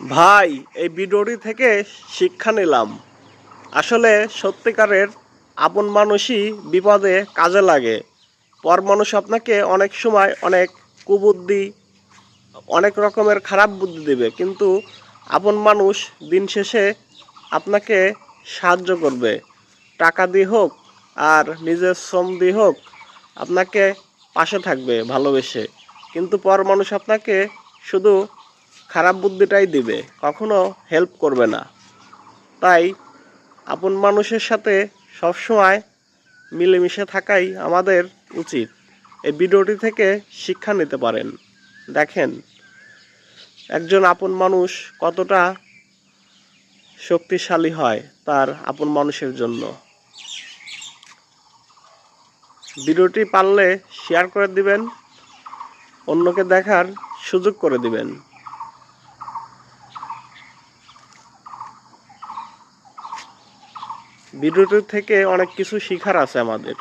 ভাই, এই ভিডিওটি থেকে শিক্ষা নিলাম। আসলে সত্যিকারের আপন মানুষই বিপদে কাজে লাগে। পর মানুষ আপনাকে অনেক সময় অনেক কুবুদ্ধি, অনেক রকমের খারাপ বুদ্ধি দেবে, কিন্তু আপন মানুষ দিন শেষে আপনাকে সাহায্য করবে। টাকা দিয়ে হোক আর নিজের শ্রম দিয়ে হোক আপনাকে পাশে থাকবে ভালোবেসে। কিন্তু পর মানুষ আপনাকে শুধু খারাপ বুদ্ধিটাই দিবে, কখনো হেল্প করবে না। তাই আপন মানুষের সাথে সবসময় মিলেমিশে থাকাই আমাদের উচিত। এই ভিডিওটি থেকে শিক্ষা নিতে পারেন। দেখেন একজন আপন মানুষ কতটা শক্তিশালী হয় তার আপন মানুষের জন্য। ভিডিওটি পারলে শেয়ার করে দিবেন, অন্যকে দেখার সুযোগ করে দিবেন। ভিডিওটি থেকে অনেক কিছু শেখার আছে আমাদের।